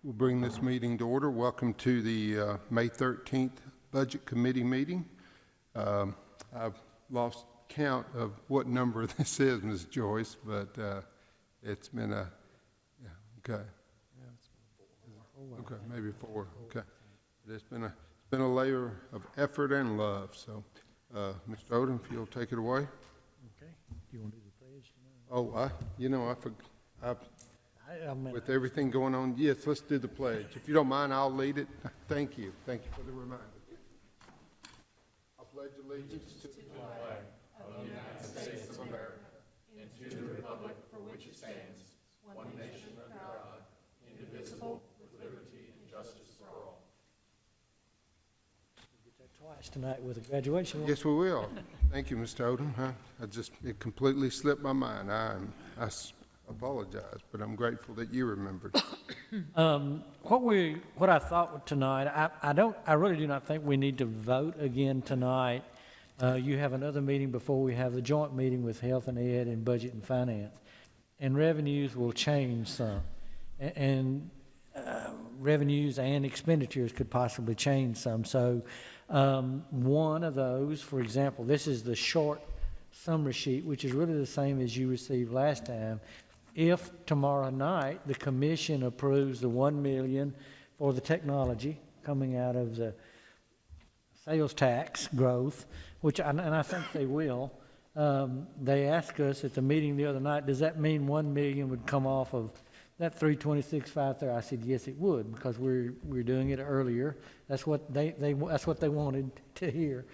We'll bring this meeting to order. Welcome to the May 13th Budget Committee meeting. I've lost count of what number this is, Ms. Joyce, but it's been a, yeah, okay. Okay, maybe 4, okay. But it's been a layer of effort and love, so Mr. Odom, if you'll take it away. Okay. You want to do the pledge tonight? Oh, with everything going on, yes, let's do the pledge. If you don't mind, I'll lead it. Thank you. Thank you for the reminder. I pledge allegiance to the flag of the United States of America and to the republic for which it stands, one nation under God, indivisible, with liberty and justice for all. We'll get that twice tonight with a graduation. Yes, we will. Thank you, Mr. Odom. It completely slipped my mind. I apologize, but I'm grateful that you remembered. What I thought tonight, I really do not think we need to vote again tonight. You have another meeting before we have the joint meeting with Health and Ed and Budget and Finance, and revenues will change some, and revenues and expenditures could possibly change some. So one of those, for example, this is the short summary sheet, which is really the same as you received last time. If tomorrow night the commission approves the $1 million for the technology coming out of the sales tax growth, and I think they will, they asked us at the meeting the other night, does that mean $1 million would come off of that 326,530? I said yes, it would, because we're doing it earlier. That's what that's what they wanted to hear,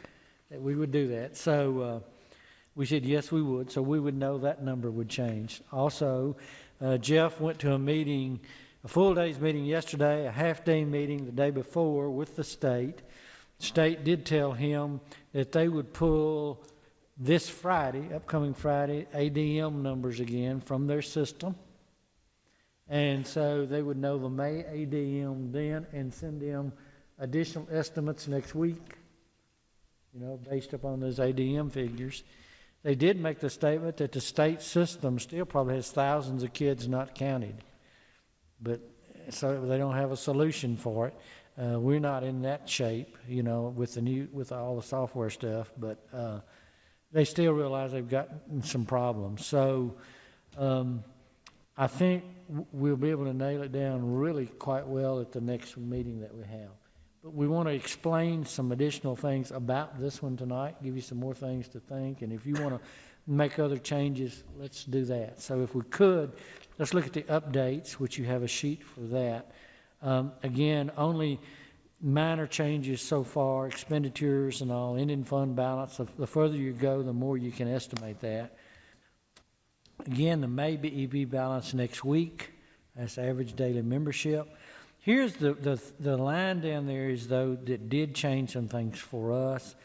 that we would do that. So. We said, yes, we would, so we would know that number would change. Also, Jeff went to a meeting, a full day's meeting yesterday, a half-day meeting the day before with the state. The state did tell him that they would pull this Friday, upcoming Friday, ADM numbers again from their system. And so they would know the May ADM then and send them additional estimates next week, based upon those ADM figures. They did make the statement that the state system still probably has thousands of kids not counted, but so they don't have a solution for it. We're not in that shape, with all the software stuff, but they still realize they've got some problems. So I think we'll be able to nail it down really quite well at the next meeting that we have. But we want to explain some additional things about this one tonight, give you some more things to think, and if you want to make other changes, let's do that. So if we could, let's look at the updates, which you have a sheet for that. Again, only minor changes so far, expenditures and all, ending fund balance. The further you go, the more you can estimate that. Again, the May BEP balance next week, that's average daily membership. Here's the line down there is, though, that did change some things for us.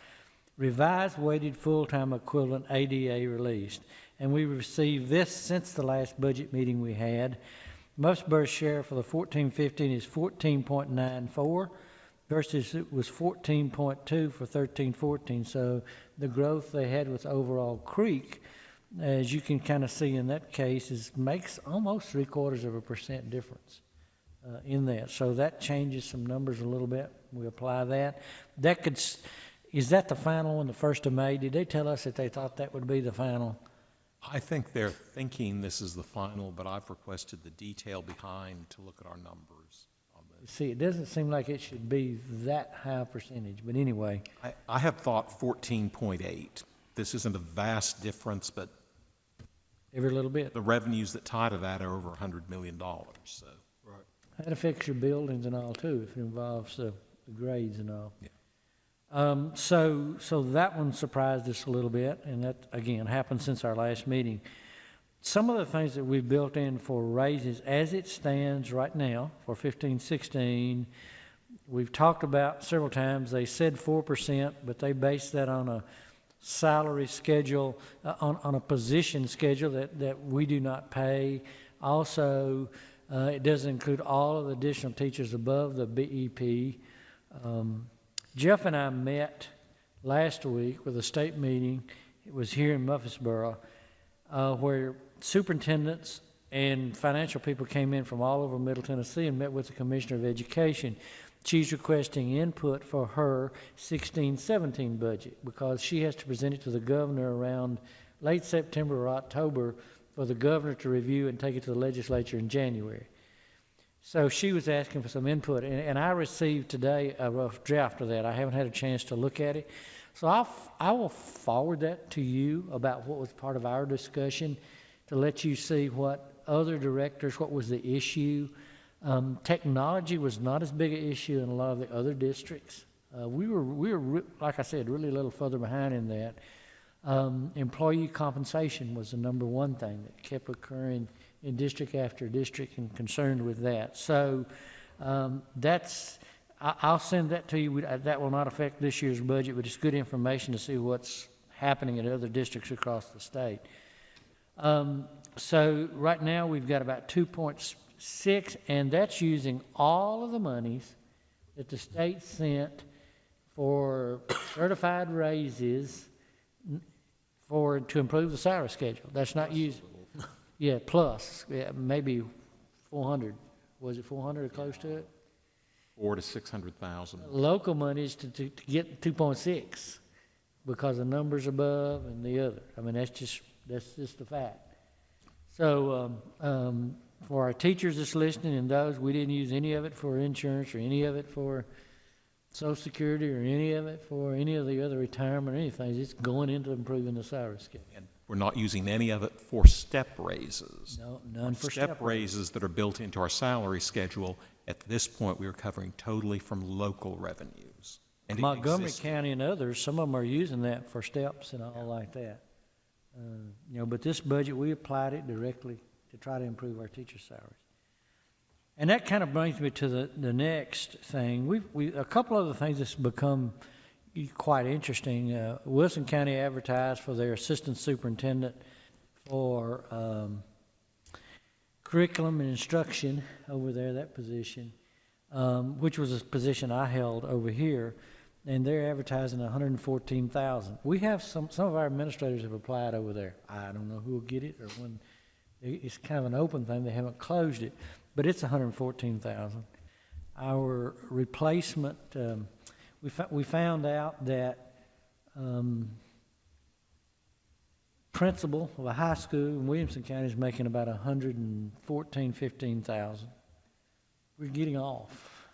Revised weighted full-time equivalent ADA released. And we received this since the last budget meeting we had. Muffinsburg's share for the 14-15 is 14.94 versus it was 14.2 for 13-14. So the growth they had with Overall Creek, as you can kind of see in that case, makes almost 0.75% difference. In that, so that changes some numbers a little bit. We apply that. Is that the final one, the 1st of May? Did they tell us that they thought that would be the final? I think they're thinking this is the final, but I've requested the detail behind to look at our numbers on this. See, it doesn't seem like it should be that high percentage, but anyway. I have thought 14.8. This isn't a vast difference, but every little bit. The revenues that tie to that are over $100 million. So. That affects your buildings and all too, if it involves the grades and all. Yeah. So that one surprised us a little bit, and that again happened since our last meeting. Some of the things that we've built in for raises as it stands right now for 15-16, we've talked about several times. They said 4%, but they based that on a salary schedule, on a position schedule that we do not pay. Also, it doesn't include all of the additional teachers above the BEP. Jeff and I met last week with a state meeting. It was here in Muffinsboro, where superintendents and financial people came in from all over Middle Tennessee and met with the Commissioner of Education. She's requesting input for her 16-17 budget because she has to present it to the governor around late September or October for the governor to review and take it to the legislature in January. So she was asking for some input, and I received today a rough draft of that. I haven't had a chance to look at it. So I will forward that to you about what was part of our discussion to let you see what other directors, what was the issue. Technology was not as big an issue in a lot of the other districts. We were, like I said, really a little further behind in that. Employee compensation was the number one thing that kept occurring in district after district and concerned with that. So I'll send that to you. That will not affect this year's budget, but it's good information to see what's happening in other districts across the state. So right now we've got about 2.6, and that's using all of the monies that the state sent for certified raises to improve the salary schedule. That's not used. Yeah, plus, yeah, maybe 400. Was it 400 or close to it? 400,000 to 600,000. Local monies to get 2.6 because the numbers above and the other. I mean, that's just the fact. So for our teachers that's listening and those, we didn't use any of it for insurance or any of it for Social Security or any of it for any of the other retirement or anything. It's going into improving the salary schedule. And we're not using any of it for step raises. No, none for Step raises that are built into our salary schedule. At this point, we are covering totally from local revenues. And it Montgomery exists. County and others, some of them are using that for steps and all like that. But this budget, we applied it directly to try to improve our teacher salaries. And that kind of brings me to the next thing. A couple other things that's become quite interesting. Wilson County advertised for their assistant superintendent for curriculum and instruction over there, that position, which was a position I held over here, and they're advertising $114,000. We have some of our administrators have applied over there. I don't know who will get it or when. It's kind of an open thing. They haven't closed it, but it's $114,000. Our replacement, we found out that principal of a high school in Williamson County is making about $115,000. We're getting off.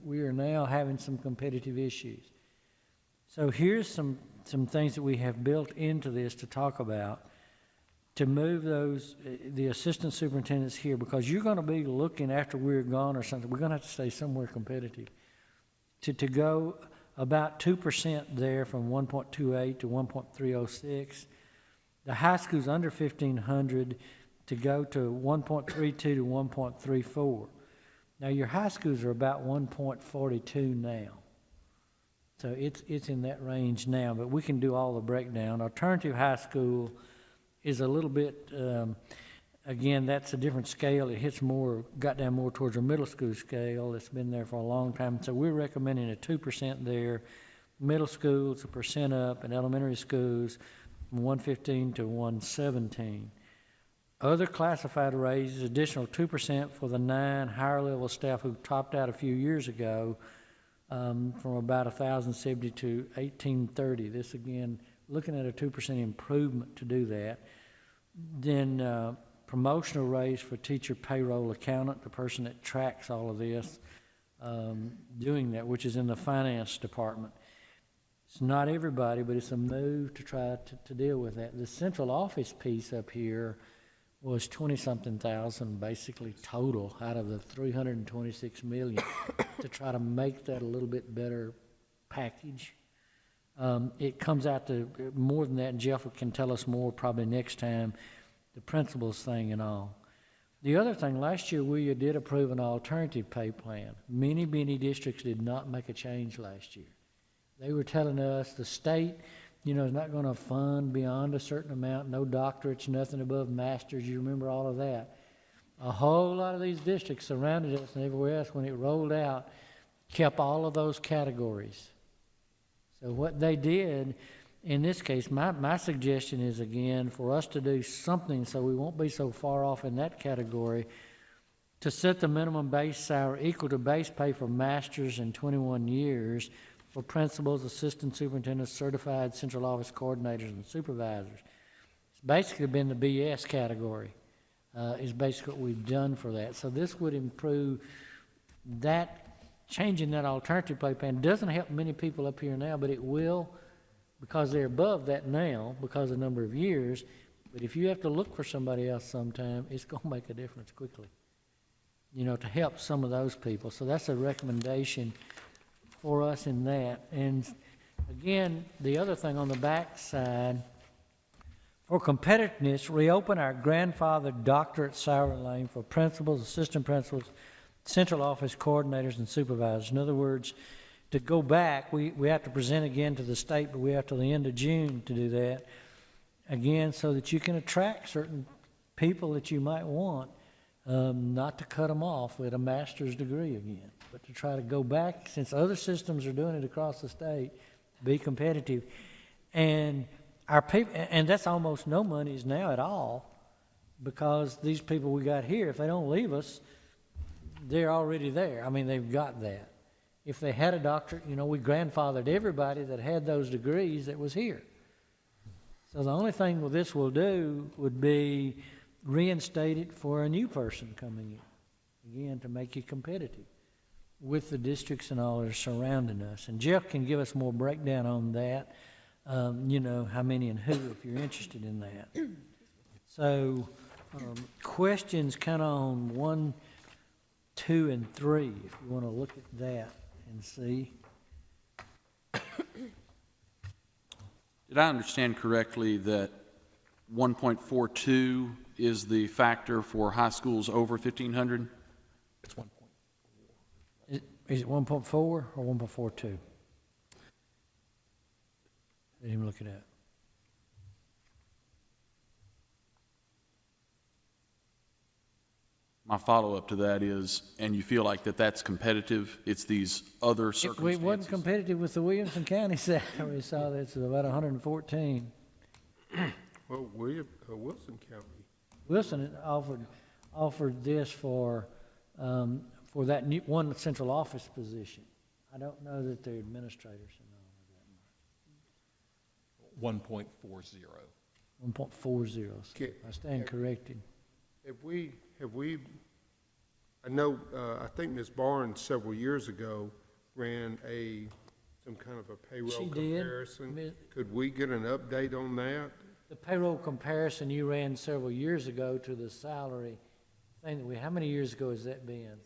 We are now having some competitive issues. So here's some things that we have built into this to talk about to move the assistant superintendents here, because you're going to be looking after we're gone or something. We're going to have to stay somewhere competitive. To go about 2% there from 1.28 to 1.306. The high school's under 1,500 to go to 1.32 to 1.34. Now your high schools are about 1.42 now. So it's in that range now, but we can do all the breakdown. Alternative high school is a little bit, again, that's a different scale. It hits more, got down more towards a middle school scale. It's been there for a long time. So we're recommending a 2% there. Middle schools, 1% up, and elementary schools, from 115 to 117. Other classified raises, additional 2% for the 9 higher level staff who topped out a few years ago, from about 1,070 to 1,830. This again, looking at a 2% improvement to do that. Then promotional raise for teacher payroll accountant, the person that tracks all of this, doing that, which is in the finance department. It's not everybody, but it's a move to try to deal with that. The central office piece up here was 20-something thousand, basically total, out of the 326 million, to try to make that a little bit better package. It comes out to more than that, and Jeff can tell us more probably next time, the principals thing and all. The other thing, last year we did approve an alternative pay plan. Many districts did not make a change last year. They were telling us the state, is not going to fund beyond a certain amount, no doctorates, nothing above masters. You remember all of that. A whole lot of these districts surrounded us and everywhere else, when it rolled out, kept all of those categories. So what they did, in this case, my suggestion is, again, for us to do something so we won't be so far off in that category, to set the minimum base salary equal to base pay for masters in 21 years for principals, assistant superintendents, certified central office coordinators, and supervisors. It's basically been the BS category, is basically what we've done for that. So this would improve that, changing that alternative pay plan. Doesn't help many people up here now, but it will, because they're above that now because of the number of years. But if you have to look for somebody else sometime, it's going to make a difference quickly, you know, to help some of those people. So that's a recommendation for us in that. And again, the other thing on the back side, for competitiveness, reopen our grandfathered doctorate salary lane for principals, assistant principals, central office coordinators, and supervisors. In other words, to go back, we have to present again to the state, but we have till the end of June to do that, again, so that you can attract certain people that you might want, not to cut them off with a master's degree again, but to try to go back, since other systems are doing it across the state, be competitive. And our people, and that's almost no monies now at all, because these people we got here, if they don't leave us, they're already there. I mean, they've got that. If they had a doctorate, you know, we grandfathered everybody that had those degrees that was here. So the only thing this will do would be reinstate it for a new person coming in, again, to make you competitive with the districts and all that are surrounding us. And Jeff can give us more breakdown on that, you know, how many and who, if you're interested in that. So questions kind of on 1, 2, and 3, if you want to look at that and see. Did I understand correctly that 1.42 is the factor for high schools over 1,500? It's 1.4. Is it 1.4 or 1.42? Didn't even look it up. My follow-up to that is, and you feel like that's competitive, it's these other It circumstances? wasn't competitive with the Williamson County salary, so that's about 114. Well, Wilson County, Wilson had offered this for that new one central office position. I don't know that they're administrators and all of that. 1.40. 1.40. Okay. I stand corrected. have we, I know, I think Ms. Barnes several years ago ran some kind of a payroll She did. comparison. Could we get an update on that? The payroll comparison you ran several years ago to the salary thing that how many years ago has that been?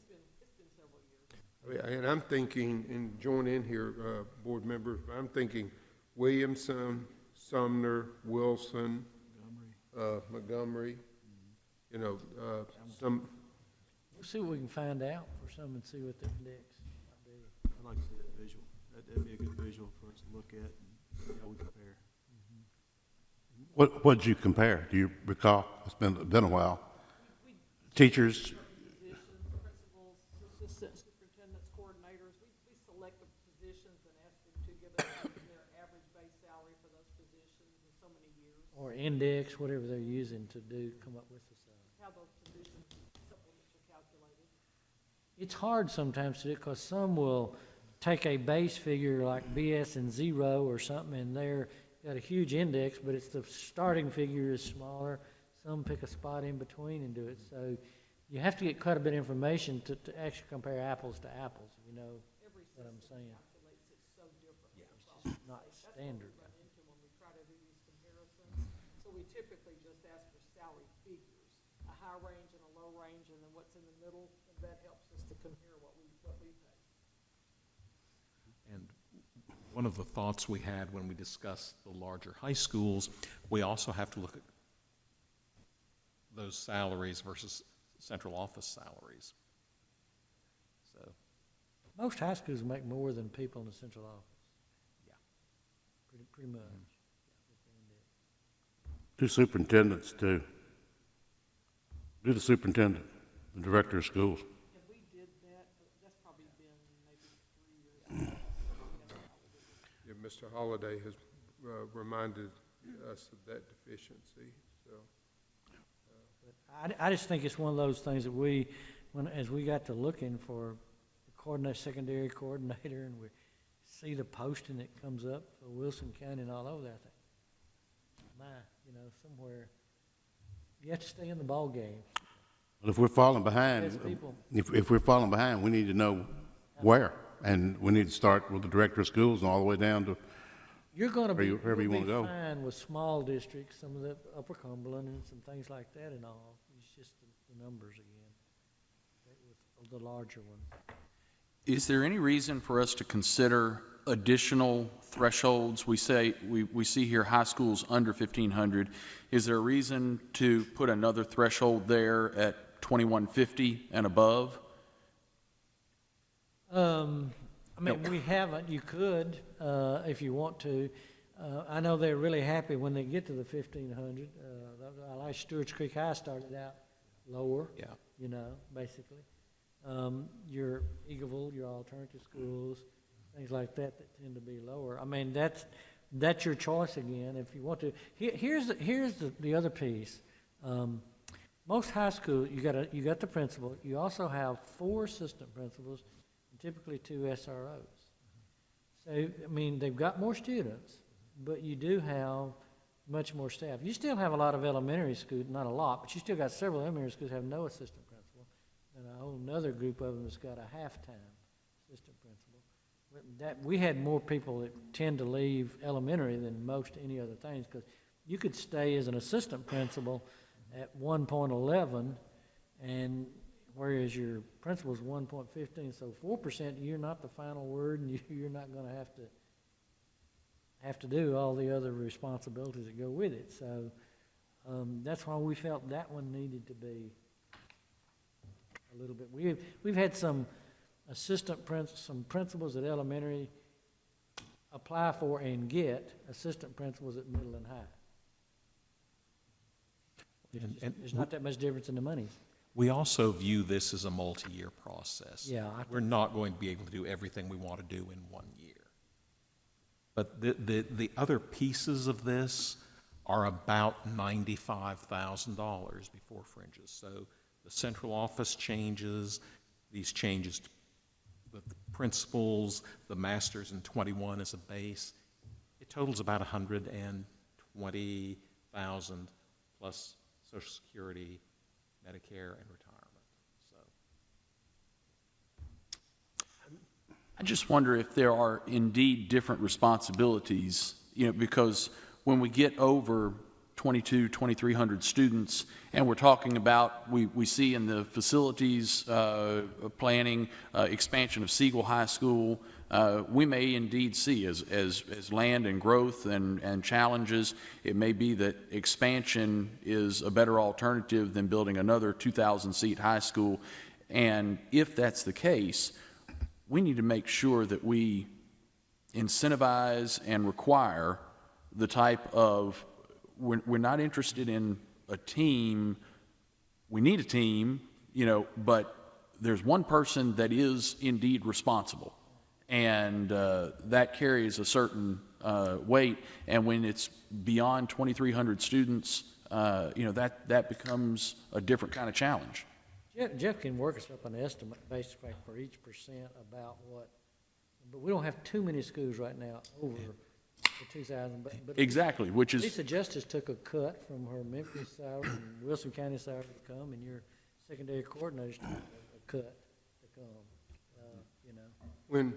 And I'm thinking, and join in here, board members, but I'm thinking Williamson, Sumner, Wilson, Montgomery, you know, some. We'll see what we can find out for some and see what the index might be. I'd like to see that visual. That'd be a good visual for us to look at and see how we compare. What did you compare? Do you recall? It's been a while. Teachers, Principals, assistant superintendents, coordinators, we select the positions and ask them to give us their average base salary for those positions in so many years, Or index, whatever they're using to come up with the salary. how those positions supplements are calculated. It's hard sometimes to do because some will take a base figure like BS and 0 or something, and they're got a huge index, but it's the starting figure is smaller. Some pick a spot in between and do it. So you have to get quite a bit of information to actually compare apples to apples, if you know what I'm saying. Calculates it so differently. It's just not standard. Run into when we try to do these comparisons. So we typically just ask for salary figures, a high range and a low range, and then what's in the middle, and that helps us to compare what we pay. And one of the thoughts we had when we discussed the larger high schools, we also have to look at those salaries versus central office salaries. So, Most high schools make more than people in the central office. yeah. Pretty much. do superintendents too. Do the superintendent, the director of schools. Yeah, we did that, but that's probably been maybe 3 years ago. Yeah, Mr. Holliday has reminded us of that deficiency, so. I just think it's one of those things that as we got to looking for the secondary coordinator, and we see the posting that comes up for Wilson County and all over there, I think, somewhere, you have to stay in the ballgame. But if we're falling behind, Yes, people. if we're falling behind, we need to know where. And we need to start with the director of schools and all the way down to, You're gonna be, Wherever you you'll wanna be go. fine with small districts, some of the Upper Cumberland and some things like that and all. It's just the numbers again, with the larger ones. Is there any reason for us to consider additional thresholds? We see here high schools under 1,500. Is there a reason to put another threshold there at 2,150 and above? We haven't, you could, if you want to. I know they're really happy when they get to the 1,500. I like Stewart's Creek High started out lower. Yeah. Basically. Your Eagleville, your alternative schools, things like that tend to be lower. I mean, that's your choice again, if you want to. Here's the other piece. Most high schools, you got the principal. You also have 4 assistant principals, and typically 2 SROs. So, I mean, they've got more students, but you do have much more staff. You still have a lot of elementary schools, not a lot, but you still got several elementary schools that have no assistant principal, and a whole nother group of them has got a half-time assistant principal. We had more people that tend to leave elementary than most any other things, because you could stay as an assistant principal at 1.11, and whereas your principal's 1.15, so 4%, you're not the final word, and you're not going to have to do all the other responsibilities that go with it. So that's why we felt that one needed to be a little bit. We've had some some principals at elementary apply for and get assistant principals at middle and high. And There's not that much difference in the money. we also view this as a multi-year process. Yeah, We're not going to be able to do everything we want to do in 1 year. But the other pieces of this are about $95,000 before fringes. So the central office changes, these changes to the principals, the masters in 21 as a base, it totals about $120,000 plus Social Security, Medicare, and retirement. So I just wonder if there are indeed different responsibilities, because when we get over 2,300 students, and we're talking about, we see in the facilities planning, expansion of Siegel High School, we may indeed see as land and growth and challenges, it may be that expansion is a better alternative than building another 2,000-seat high school. And if that's the case, we need to make sure that we incentivize and require the type of, we're not interested in a team, we need a team, but there's one person that is indeed responsible. And that carries a certain weight. And when it's beyond 2,300 students, that becomes a different kind of challenge. Jeff can work us up an estimate basically for each percent about what, but we don't have too many schools right now over the 2,000. But Exactly, which is, Lisa Justice took a cut from her Memphis salary and Wilson County salary to come, and your secondary coordinator took a cut to come, When,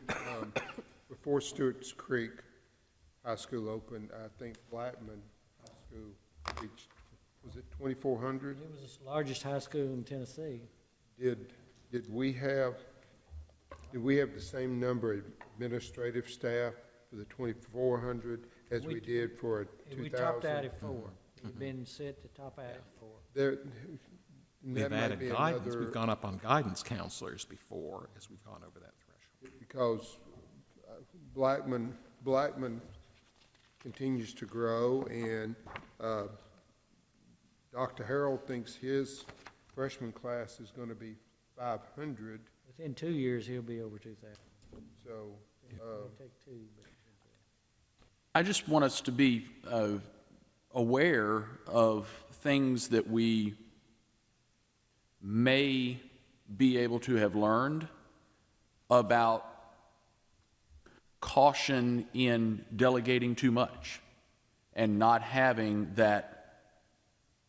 before Stewart's Creek High School opened, I think Blackman High School reached, was it 2,400? It was the largest high school in Tennessee. Did we have the same number of administrative staff for the 2,400 as we did for 2,000? We topped out at 4. We've been set to top out at 4. There, we've that might added be guidance. another- We've gone up on guidance counselors before as we've gone over that threshold. because Blackman continues to grow, and Dr. Harold thinks his freshman class is going to be 500, Within 2 years, he'll be over 2,000. so It'll take 2, but I just want us to be aware of things that we may be able to have learned about caution in delegating too much and not having that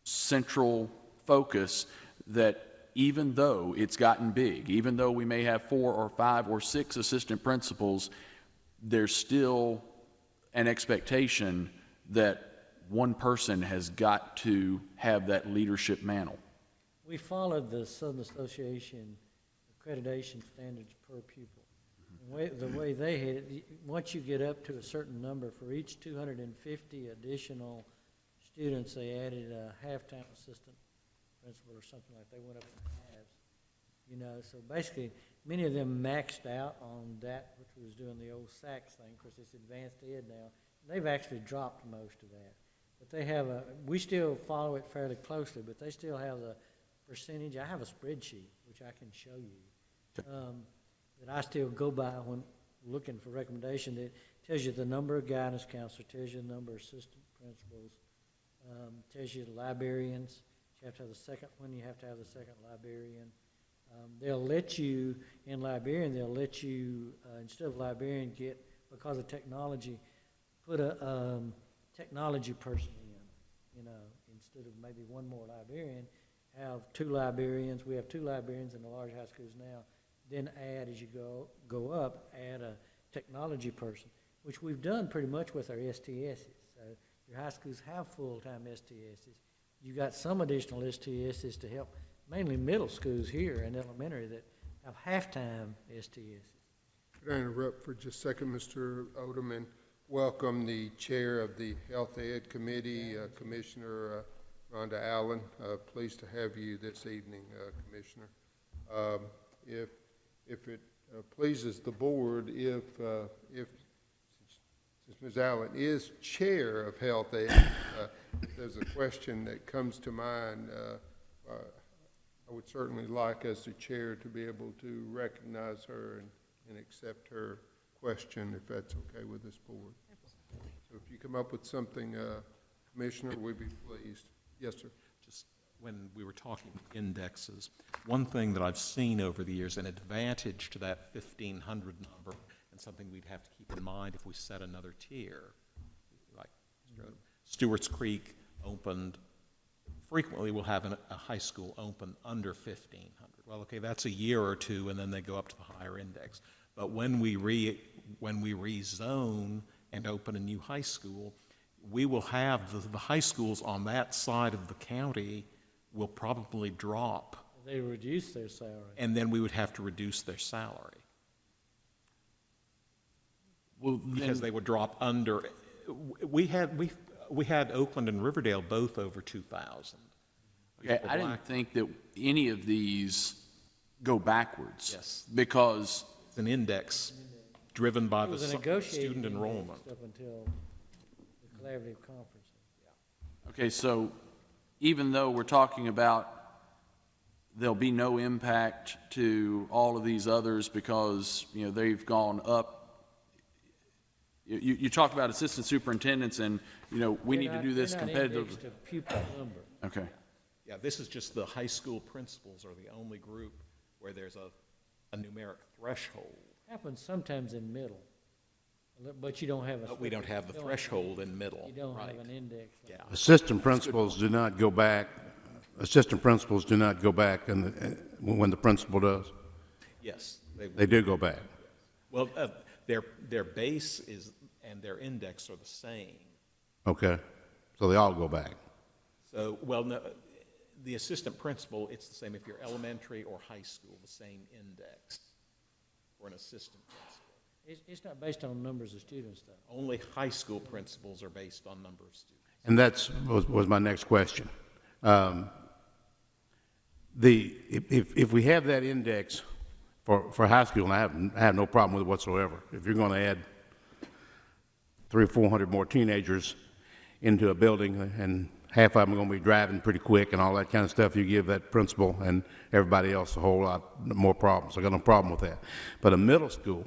central focus that even though it's gotten big, even though we may have 4 or 5 or 6 assistant principals, there's still an expectation that one person has got to have that leadership mantle. We followed the Southern Association accreditation standards per pupil. The way they had it, once you get up to a certain number, for each 250 additional students, they added a half-time assistant principal or something like that. They went up in halves. You know, so basically, many of them maxed out on that, which was doing the old SACS thing. Of course, it's advanced ed now. They've actually dropped most of that. But they have we still follow it fairly closely, but they still have the percentage. I have a spreadsheet, which I can show you, that I still go by when looking for recommendation. It tells you the number of guidance counselors, tells you the number of assistant principals, tells you the librarians. You have to have the second one, you have to have the second librarian. They'll let you, in librarian, they'll let you, instead of librarian, get, because of technology, put a technology person in, you know, instead of maybe one more librarian, have 2 librarians. We have 2 librarians in the large high schools now. Then add, as you go up, add a technology person, which we've done pretty much with our STSs. So your high schools have full-time STSs. You got some additional STSs to help, mainly middle schools here and elementary that have half-time STSs. Could I interrupt for just a second, Mr. Odom, and welcome the chair of the Health Ed Committee, Commissioner Rhonda Allen. Pleased to have you this evening, Commissioner. If it pleases the board, if since Ms. Allen is chair of Health Ed, there's a question that comes to mind. I would certainly like, as the chair, to be able to recognize her and accept her question, if that's okay with this board. So if you come up with something, Commissioner, we'd be pleased. Yes, sir. Just when we were talking indexes, one thing that I've seen over the years, an advantage to that 1,500 number, and something we'd have to keep in mind if we set another tier, like Stewart's Creek opened, frequently we'll have a high school open under 1,500. Well, okay, that's a year or two, and then they go up to the higher index. But when we rezone and open a new high school, we will have the high schools on that side of the county will probably drop. They reduce their salary. And then we would have to reduce their salary. Well, Because they would drop under, we had Oakland and Riverdale both over 2,000. okay, I didn't think that any of these go backwards. Yes. Because It's an index driven by It the was a negotiated student index enrollment. up until the collaborative conference. okay, so even though we're talking about there'll be no impact to all of these others because, you know, they've gone up, you talk about assistant superintendents and, you know, we need to do this They're not competitively. indexed to pupil number. Okay, Yeah, this is just the high school principals are the only group where there's a numeric threshold. Happens sometimes in middle, but you don't have a. But we don't have the threshold in middle. You don't Right. have an index. Yeah. Assistant principals do not go back, assistant principals do not go back when the principal does. Yes. They do go back. Well, their base is, and their index are the same. Okay? So they all go back. So, well, no, the assistant principal, it's the same if you're elementary or high school, the same index for an assistant principal. It's not based on numbers of students, though. Only high school principals are based on number of students. And that's was my next question. If we have that index for high school, and I have no problem with it whatsoever. If you're going to add 300 or 400 more teenagers into a building, and half of them are going to be driving pretty quick and all that kind of stuff, you give that principal and everybody else a whole lot more problems. I got no problem with that. But a middle school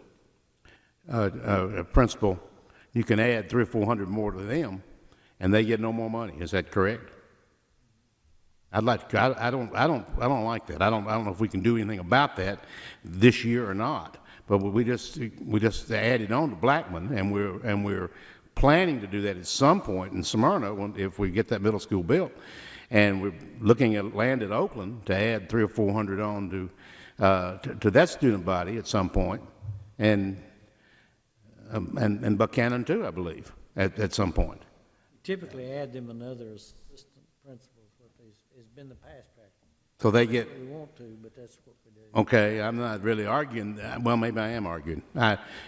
a principal you can add 300 or 400 more to them, and they get no more money. Is that correct? I'd like to, I don't like that. I don't know if we can do anything about that this year or not. But we just added on to Blackman, and we're planning to do that at some point in Smyrna if we get that middle school built. And we're looking at land at Oakland to add 300 or 400 on to that student body at some point, and Buchanan too, I believe, at some point. Typically add them another assistant principal, is what has been the past practice. So they get, We want to, but that's what we do. okay, I'm not really arguing, well, maybe I am arguing.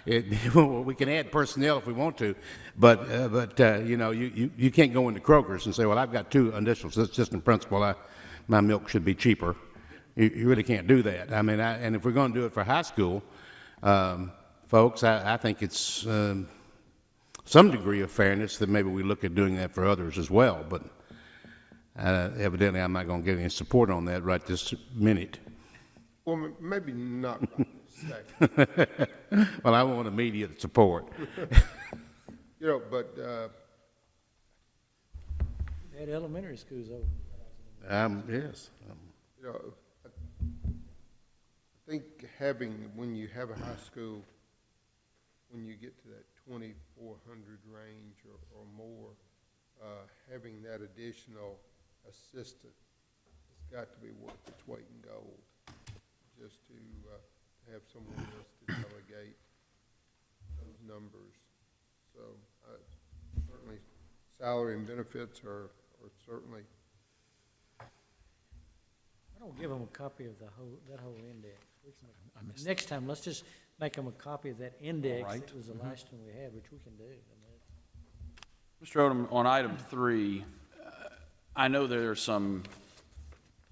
We can add personnel if we want to, but you know, you can't go into Kroger's and say, well, I've got 2 additional assistant principal, my milk should be cheaper. You really can't do that. I mean, and if we're going to do it for high school, folks, I think it's some degree of fairness that maybe we look at doing that for others as well, but evidently I'm not going to get any support on that right this minute. Well, maybe not right this second. Well, I want immediate support. You know, but Had elementary schools open. Yes. you know, I think when you have a high school, when you get to that 2,400 range or more, having that additional assistant, it's got to be worth its weight in gold, just to have someone else to delegate those numbers. So certainly salary and benefits are certainly. I don't give them a copy of that whole index. Next time, let's just make them a copy of that index. Right. That was the last one we had, which we can do. Mr. Odom, on item 3, I know there are some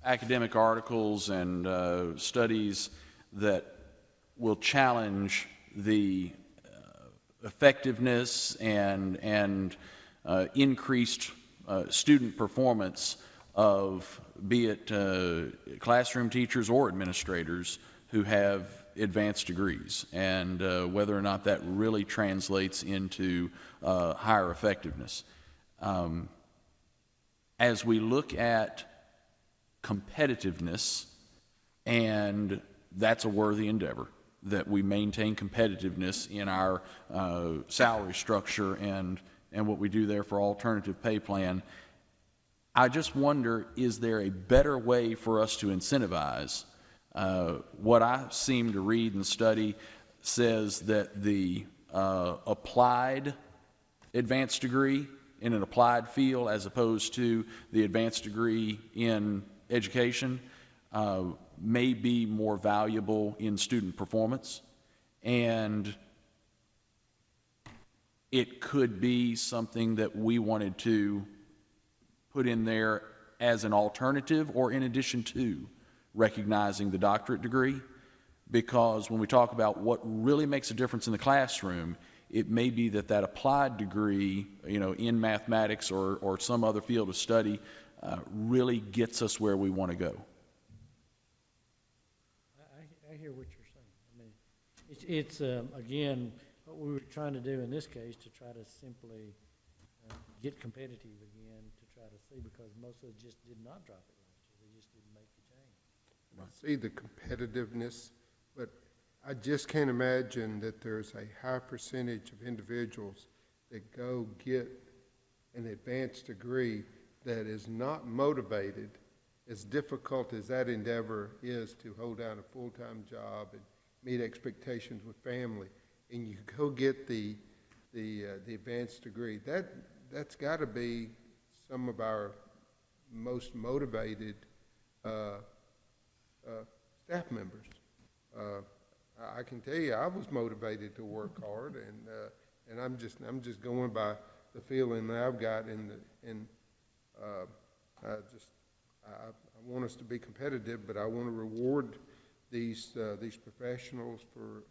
academic articles and studies that will challenge the effectiveness and increased student performance of, be it classroom teachers or administrators who have advanced degrees, and whether or not that really translates into higher effectiveness. As we look at competitiveness, and that's a worthy endeavor, that we maintain competitiveness in our salary structure and what we do there for alternative pay plan. I just wonder, is there a better way for us to incentivize? What I seem to read and study says that the applied advanced degree in an applied field, as opposed to the advanced degree in education, may be more valuable in student performance. And it could be something that we wanted to put in there as an alternative or in addition to recognizing the doctorate degree, because when we talk about what really makes a difference in the classroom, it may be that applied degree, you know, in mathematics or some other field of study really gets us where we want to go. I hear what you're saying. I mean, it's again, what we were trying to do in this case to try to simply get competitive again, to try to see, because most of us just did not drop it last year. They just didn't make the change. I see the competitiveness, but I just can't imagine that there's a high percentage of individuals that go get an advanced degree that is not motivated, as difficult as that endeavor is to hold down a full-time job and meet expectations with family, and you go get the advanced degree. That's got to be some of our most motivated staff members. I can tell you, I was motivated to work hard, and I'm just going by the feeling that I've got, I want us to be competitive, but I want to reward these professionals for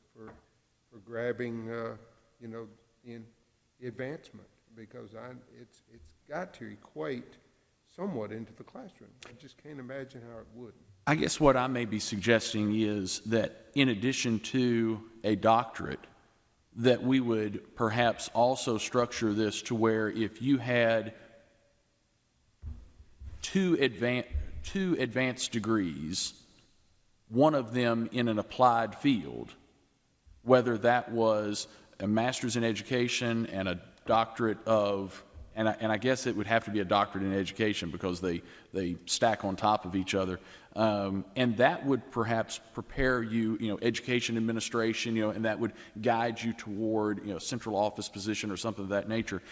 grabbing in advancement, because it's got to equate somewhat into the classroom. I just can't imagine how it wouldn't. I guess what I may be suggesting is that in addition to a doctorate, that we would perhaps also structure this to where if you had two advanced degrees, one of them in an applied field, whether that was a master's in education and a doctorate of, and I guess it would have to be a doctorate in education because they stack on top of each other. And that would perhaps prepare you, education administration, and that would guide you toward, central office position or something of that nature.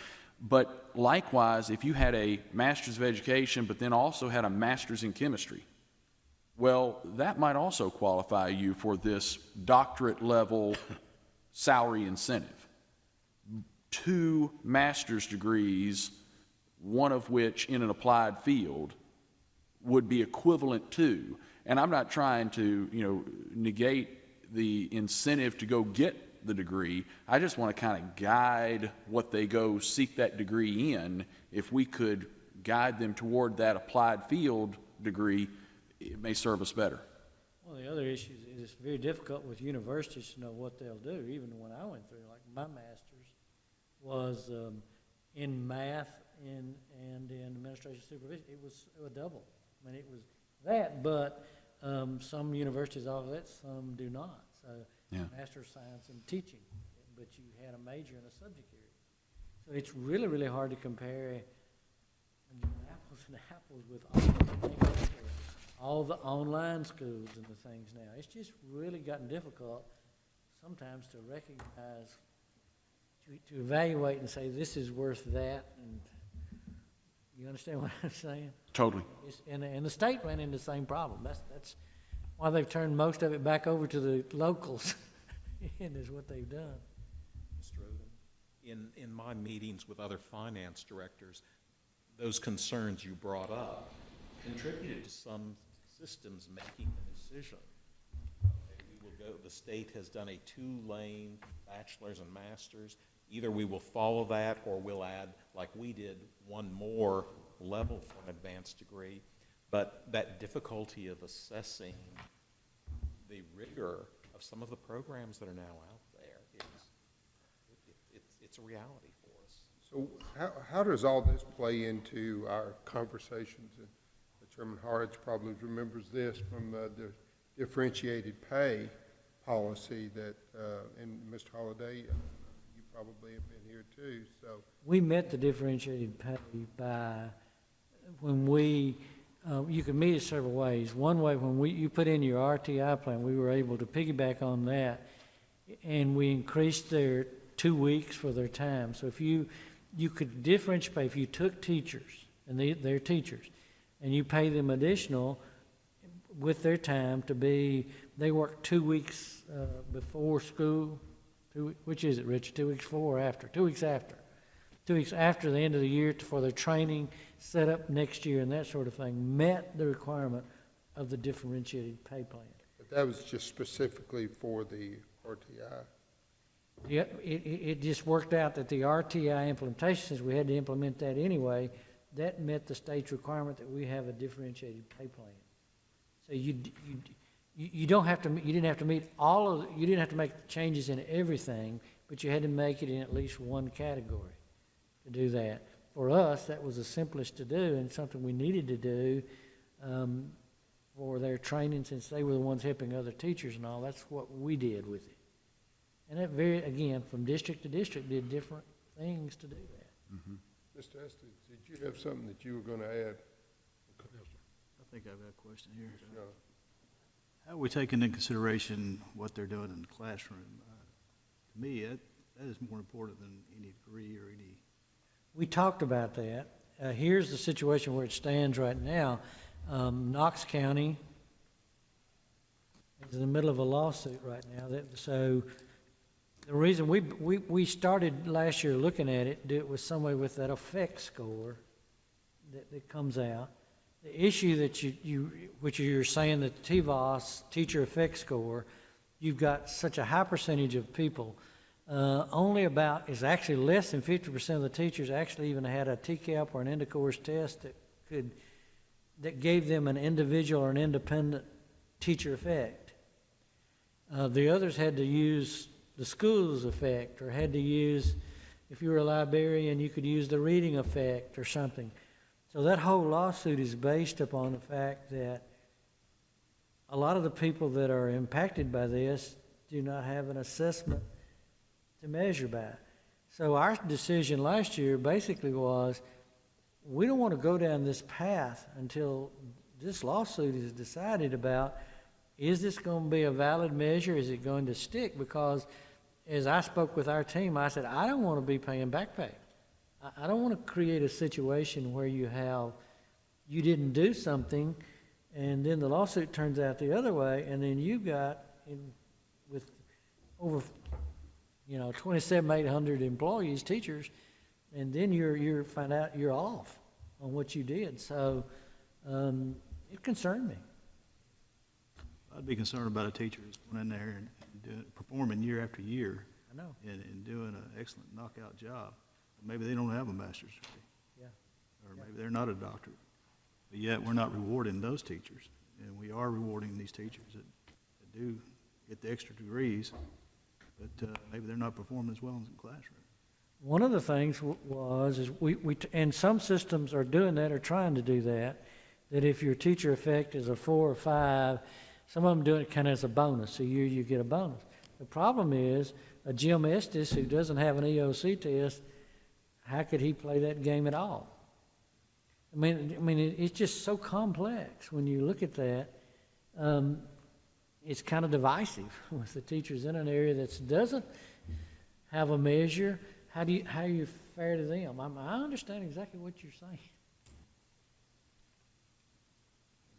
But likewise, if you had a master's of education, but then also had a master's in chemistry, well, that might also qualify you for this doctorate level salary incentive. 2 master's degrees, one of which in an applied field, would be equivalent to, and I'm not trying to, negate the incentive to go get the degree. I just want to kind of guide what they go seek that degree in. If we could guide them toward that applied field degree, it may serve us better. One of the other issues is it's very difficult with universities to know what they'll do. Even when I went through, like my master's was in math and in administration supervision. It was a double. I mean, it was that, but some universities offer that, some do not. So, Yeah. Master of Science in teaching, but you had a major in a subject area. So it's really, really hard to compare apples and apples with all the online schools and the things now. It's just really gotten difficult sometimes to recognize, to evaluate and say, this is worth that, and you understand what I'm saying? Totally. And the state ran into the same problem. That's why they've turned most of it back over to the locals, and is what they've done. Mr. Odom, in my meetings with other finance directors, those concerns you brought up contributed to some systems making the decision. Okay, we will go, the state has done a 2-lane bachelor's and master's. Either we will follow that or we'll add, like we did, one more level for an advanced degree. But that difficulty of assessing the rigor of some of the programs that are now out there it's a reality for us. So how does all this play into our conversations? And Chairman Harridge probably remembers this from the differentiated pay policy that, and Mr. Holliday, you probably have been here too, so. We met the differentiated pay by, when we, you could meet it several ways. One way, when you put in your RTI plan, we were able to piggyback on that, and we increased their 2 weeks for their time. So if you could differentiate pay, if you took teachers, and they're teachers, and you pay them additional with their time to be, they work 2 weeks before school, which is it, Richard, 2 weeks before or after? 2 weeks after. 2 weeks after the end of the year for their training, set up next year and that sort of thing, met the requirement of the differentiated pay plan. But that was just specifically for the RTI. Yeah, it just worked out that the RTI implementation, since we had to implement that anyway, that met the state's requirement that we have a differentiated pay plan. So you don't have to, you didn't have to meet you didn't have to make changes in everything, but you had to make it in at least one category to do that. For us, that was the simplest to do and something we needed to do for their training, since they were the ones helping other teachers and all. That's what we did with it. And that again, from district to district, did different things to do that. Mm-hmm. Mr. Estes, did you have something that you were going to add? I think I've got a question here. No. How are we taking into consideration what they're doing in the classroom? To me, that is more important than any degree or any. We talked about that. Here's the situation where it stands right now. Knox County is in the middle of a lawsuit right now. So the reason we started last year looking at it, do it with somebody with that effect score that comes out. The issue that which you're saying that the TVOS, teacher effect score, you've got such a high percentage of people. Only about, is actually less than 50% of the teachers actually even had a TCAP or an end of course test that gave them an individual or an independent teacher effect. The others had to use the school's effect, or had to use, if you were a librarian, you could use the reading effect or something. So that whole lawsuit is based upon the fact that a lot of the people that are impacted by this do not have an assessment to measure by. So our decision last year basically was, we don't want to go down this path until this lawsuit is decided about, is this going to be a valid measure? Is it going to stick? Because as I spoke with our team, I said, I don't want to be paying back pay. I don't want to create a situation where you didn't do something, and then the lawsuit turns out the other way, and then you got with over, 2,800 employees, teachers, and then you find out you're off on what you did. So it concerned me. I'd be concerned about a teacher who's going in there and performing year after year I know. and doing an excellent knockout job. Maybe they don't have a master's degree. Yeah. Or maybe they're not a doctorate. But yet, we're not rewarding those teachers. And we are rewarding these teachers that do get the extra degrees, but maybe they're not performing as well in the classroom. One of the things is and some systems are doing that or trying to do that if your teacher effect is a 4 or 5, some of them do it kind of as a bonus. A year you get a bonus. The problem is a Jim Estes who doesn't have an EOC test, how could he play that game at all? I mean, it's just so complex when you look at that. It's kind of divisive with the teachers in an area that doesn't have a measure. How are you fair to them? I understand exactly what you're saying.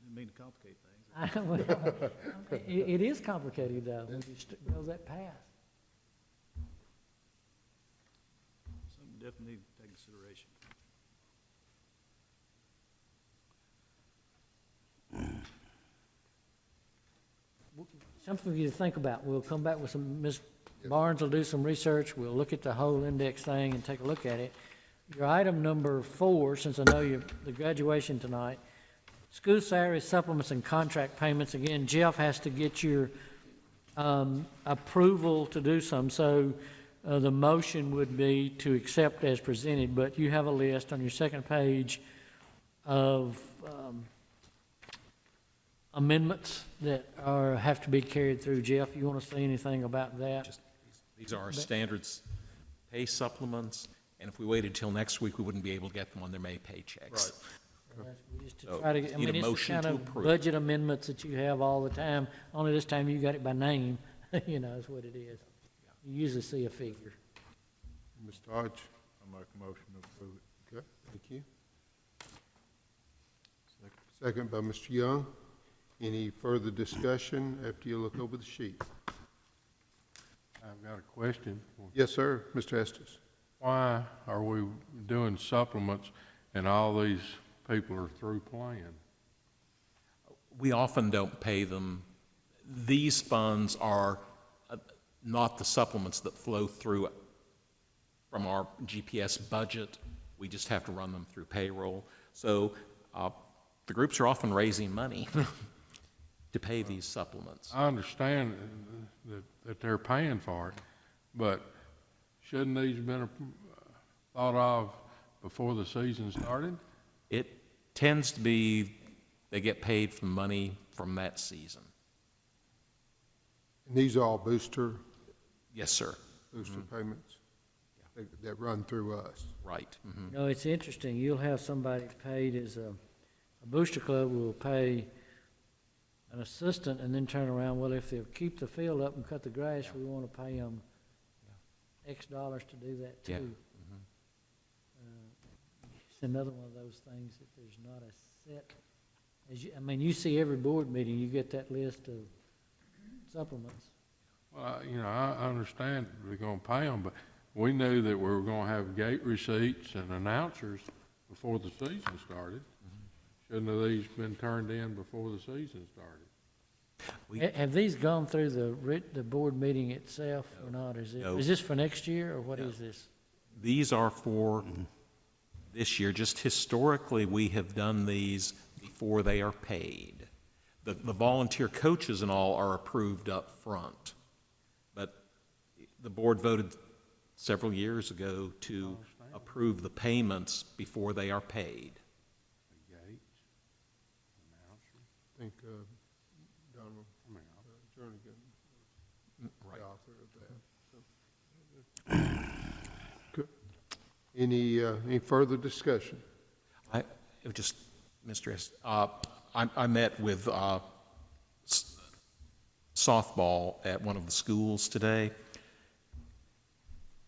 Didn't mean to complicate things. It is complicated, though, when you go that path. Something definitely need to take consideration. Something for you to think about. We'll come back with some, Ms. Barnes will do some research. We'll look at the whole index thing and take a look at it. Your item number 4, since I know the graduation tonight, school salary supplements and contract payments. Again, Jeff has to get your approval to do some. So the motion would be to accept as presented, but you have a list on your second page of amendments that have to be carried through. Jeff, you want to say anything about that? These are our standards pay supplements, and if we waited till next week, we wouldn't be able to get them on their May paychecks. Just to So, try to, need a it's the motion kind to of approve. budget amendments that you have all the time, only this time you got it by name, is what it is. You usually see a figure. Mr. Hodge? I make a motion to approve it. Okay, thank you. Second by Mr. Young. Any further discussion after you look over the sheet? I've got a question. Yes, sir, Mr. Estes. Why are we doing supplements and all these people are through playing? We often don't pay them. These funds are not the supplements that flow through from our GPS budget. We just have to run them through payroll. So the groups are often raising money to pay these supplements. I understand that they're paying for it, but shouldn't these have been thought of before the season started? It tends to be they get paid from money from that season. And these are all booster Yes, sir. payments that run through us. Right. Mhm. No, it's interesting. You'll have somebody paid as a booster club will pay an assistant and then turn around, well, if they'll keep the field up and cut the grass, we want to pay them X dollars to do that too. Yeah. It's another one of those things that there's not a set, you see every board meeting, you get that list of supplements. Well, I understand we're gonna pay them, but we knew that we were gonna have gate receipts and announcers before the season started. Shouldn't have these been turned in before the season started? Have these gone through the board meeting itself or not? No. Is this for next year or what is this? These are for this year. Just historically, we have done these before they are paid. The volunteer coaches and all are approved up front. But the board voted several years ago to approve the payments before they are paid. I think Donald Jernigan was Right. the author of that. Good. Any further discussion? It was just, Mr. S., I met with softball at one of the schools today.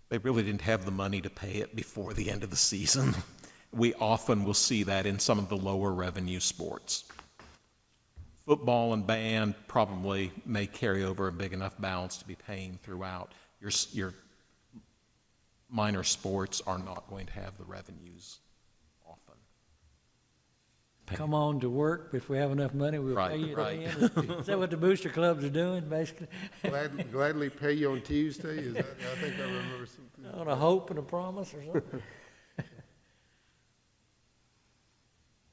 They really didn't have the money to pay it before the end of the season. We often will see that in some of the lower revenue sports. Football and band probably may carry over a big enough balance to be paying throughout. Your minor sports are not going to have the revenues often. Come on to work. If we have enough money, we'll Right, pay you at right. the end. Is that what the booster clubs are doing, basically? Gladly pay you on Tuesday? Is that, I think I remember something. On a hope and a promise or something?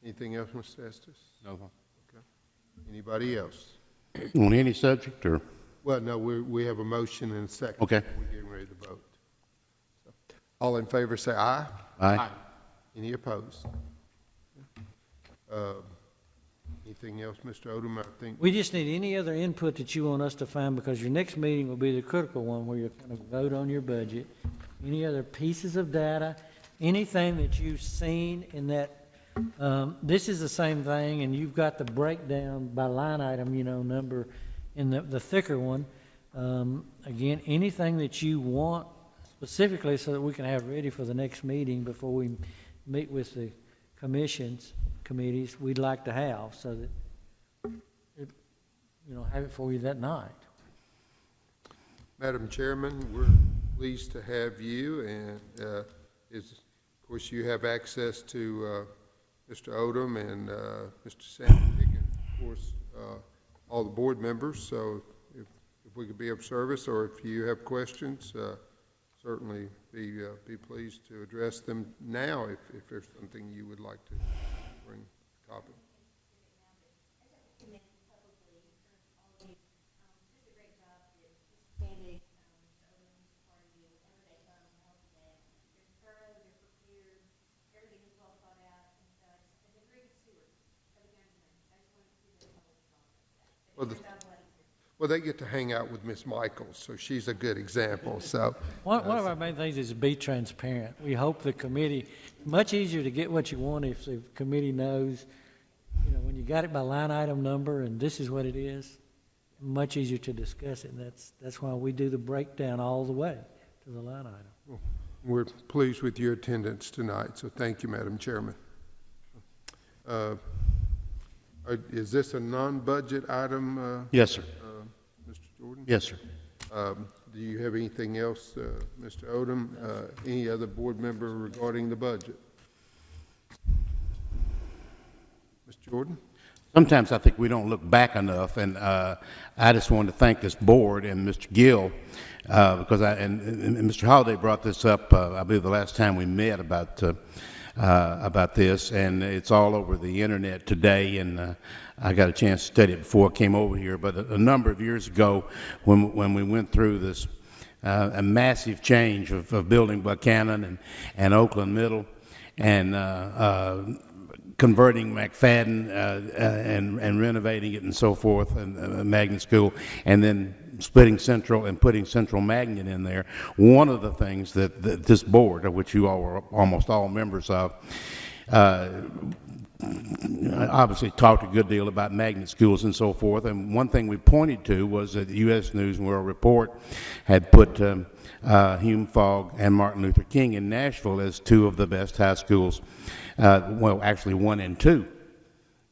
Anything else, Mr. Estes? No, Anybody else? On any subject, or? Well, no, we have a motion and a second. Okay. We're getting ready to vote. So, all in favor, say aye. Aye. Any opposed? Anything else, Mr. Odom? I think, We just need any other input that you want us to find, because your next meeting will be the critical one where you're going to vote on your budget. Any other pieces of data, anything that you've seen in that, this is the same thing, and you've got the breakdown by line item, number in the thicker one. Again, anything that you want specifically so that we can have ready for the next meeting before we meet with the committees, we'd like to have, so that, have it for you that night. Madam Chairman, we're pleased to have you, and of course, you have access to Mr. Odom and Mr. Sandick, and of course, all the board members. So if we could be of service, or if you have questions, certainly be pleased to address them now if there's something you would like to bring a copy. Well, they get to hang out with Miss Michaels, so she's a good example, so. One of our main things is to be transparent. We hope the committee, much easier to get what you want if the committee knows, when you got it by line item number and this is what it is, much easier to discuss it. And that's why we do the breakdown all the way to the line item. We're pleased with your attendance tonight, so thank you, Madam Chairman. Is this a non-budget item, Yes, sir. Mr. Jordan? Yes, sir. Do you have anything else, Mr. Odom? Any other board member regarding the budget? Mr. Jordan? Sometimes I think we don't look back enough, and I just wanted to thank this board and Mr. Gill, because and Mr. Holliday brought this up, I believe the last time we met about this, and it's all over the internet today, and I got a chance to study it before I came over here. But a number of years ago, when we went through this a massive change of building Buchanan and Oakland Middle, and converting McFadden and renovating it and so forth, and Magnet School, and then splitting Central and putting Central Magnet in there. One of the things that this board, of which you all are almost all members of, obviously talked a good deal about magnet schools and so forth, and one thing we pointed to was that the U.S. News and World Report had put Hume Fogg and Martin Luther King in Nashville as two of the best high schools, well, actually 1 and 2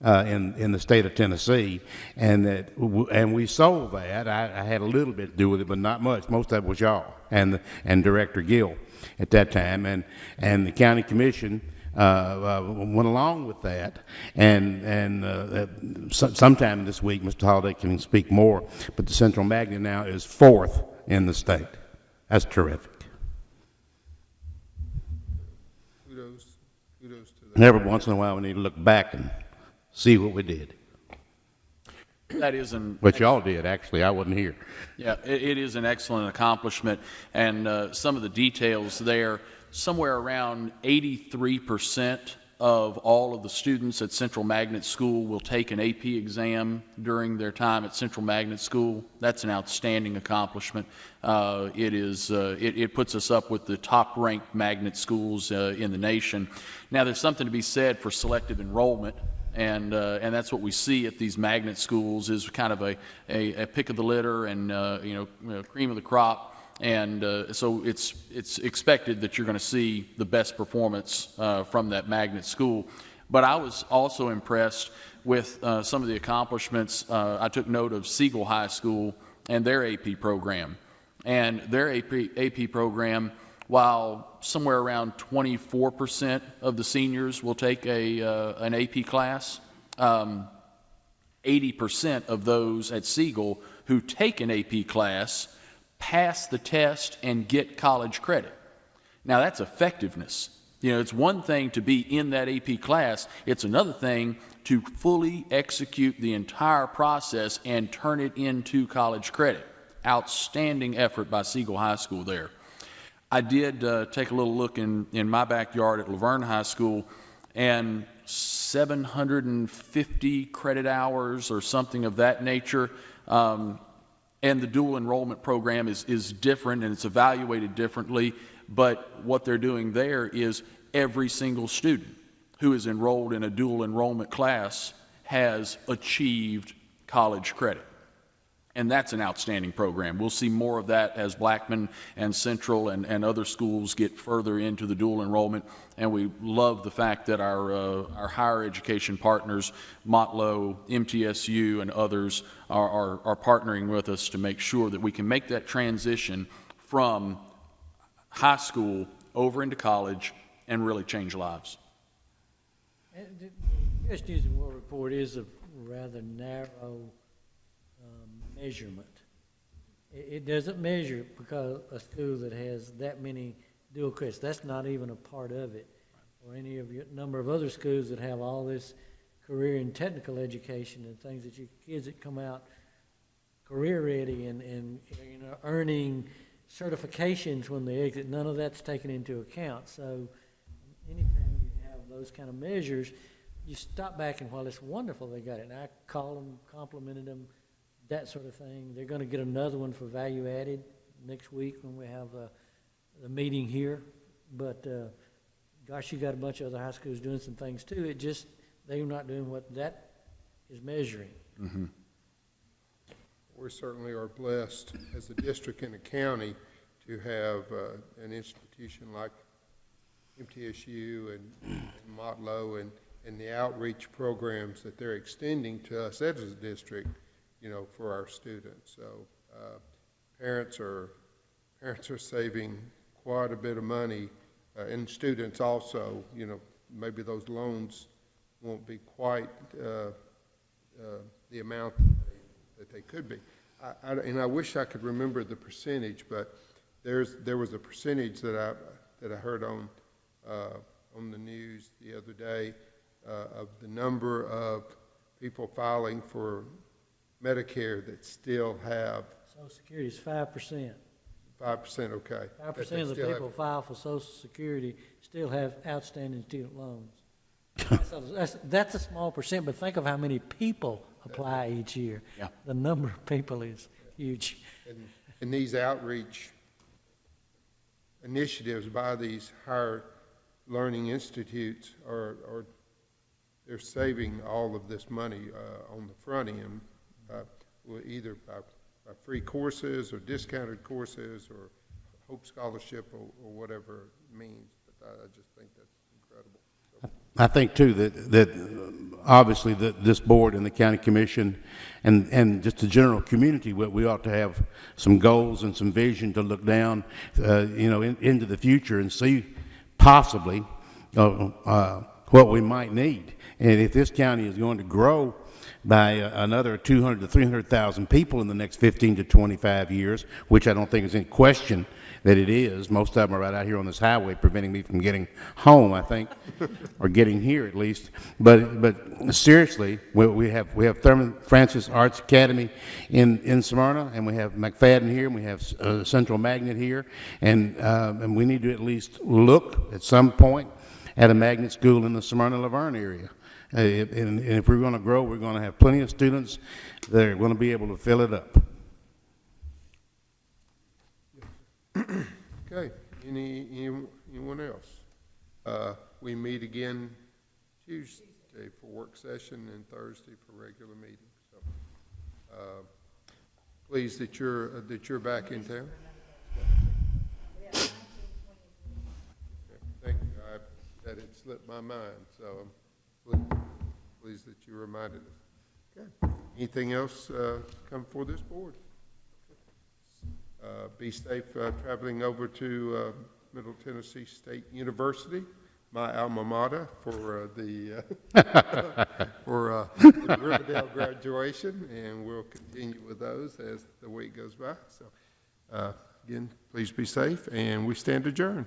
in the state of Tennessee, and we sold that. I had a little bit to do with it, but not much. Most of it was y'all and Director Gill at that time, and the county commission went along with that, and sometime this week, Mr. Holliday can speak more, but the Central Magnet now is 4th in the state. That's terrific. Kudos to that. And every once in a while, we need to look back and see what we did. That is an But y'all did, actually. I wasn't here. Yeah, it is an excellent accomplishment, and some of the details there, somewhere around 83% of all of the students at Central Magnet School will take an AP exam during their time at Central Magnet School. That's an outstanding accomplishment. It puts us up with the top-ranked magnet schools in the nation. Now, there's something to be said for selective enrollment. And that's what we see at these magnet schools is kind of a pick of the litter and cream of the crop, and so it's expected that you're going to see the best performance from that magnet school. But I was also impressed with some of the accomplishments. I took note of Siegel High School and their AP program, and their AP program. While somewhere around 24% of the seniors will take an AP class, 80% of those at Siegel who take an AP class pass the test and get college credit. Now, that's effectiveness. It's one thing to be in that AP class. It's another thing to fully execute the entire process and turn it into college credit. Outstanding effort by Siegel High School there. I did take a little look in my backyard at Laverne High School, and 750 credit hours or something of that nature. And the dual enrollment program is different, and it's evaluated differently. But what they're doing there is every single student who is enrolled in a dual enrollment class has achieved college credit. And that's an outstanding program. We'll see more of that as Blackman and Central and other schools get further into the dual enrollment. And we love the fact that our higher education partners, Motlow, MTSU, and others are partnering with us to make sure that we can make that transition from high school over into college and really change lives. And the U.S. News and World Report is a rather narrow measurement. It doesn't measure because a school that has that many dual credits, that's not even a part of it. Or any of your number of other schools that have all this career and technical education and things that your kids that come out career ready and earning certifications when they exit, none of that's taken into account. So anytime you have those kind of measures, you stop back and while it's wonderful they got it, and I called them, complimented them, that sort of thing. They're going to get another one for value added next week when we have the meeting here. But gosh, you got a bunch of other high schools doing some things too. It just, they're not doing what that is measuring. Mm-hmm. We certainly are blessed as a district and a county to have an institution like MTSU and Motlow and the outreach programs that they're extending to us as a district, for our students. So parents are saving quite a bit of money, and students also. Maybe those loans won't be quite the amount that they could be. And I wish I could remember the percentage, but there was a percentage that I heard on the news the other day of the number of people filing for Medicare that still have. Social Security is 5%. 5%, okay. 5% of the people file for Social Security still have outstanding student loans. That's a small percent, but think of how many people apply each year. Yeah. The number of people is huge. And these outreach initiatives by these higher learning institutes they're saving all of this money on the front end, either by free courses or discounted courses or Hope Scholarship or whatever it means. But I just think that's incredible. I think, too, that obviously this board and the county commission and just the general community, we ought to have some goals and some vision to look down, into the future and see possibly what we might need. And if this county is going to grow, by another 200 to 300,000 people in the next 15 to 25 years, which I don't think is in question that it is. Most of them are right out here on this highway, preventing me from getting home, I think, or getting here at least. But seriously, we have Thurman Francis Arts Academy in Smyrna, and we have McFadden here, and we have Central Magnet here, and we need to at least look at some point at a magnet school in the Smyrna-Laverne area. And if we're going to grow, we're going to have plenty of students that are going to be able to fill it up. Okay, anyone else? We meet again Tuesday for work session and Thursday for regular meeting. So, pleased that you're back in town. Thank you. That had slipped my mind, so I'm pleased that you reminded us. Okay. Anything else come before this board? Be safe traveling over to Middle Tennessee State University, my alma mater, for the Riverdale graduation, and we'll continue with those as the week goes by. So, again, please be safe, and we stand adjourned.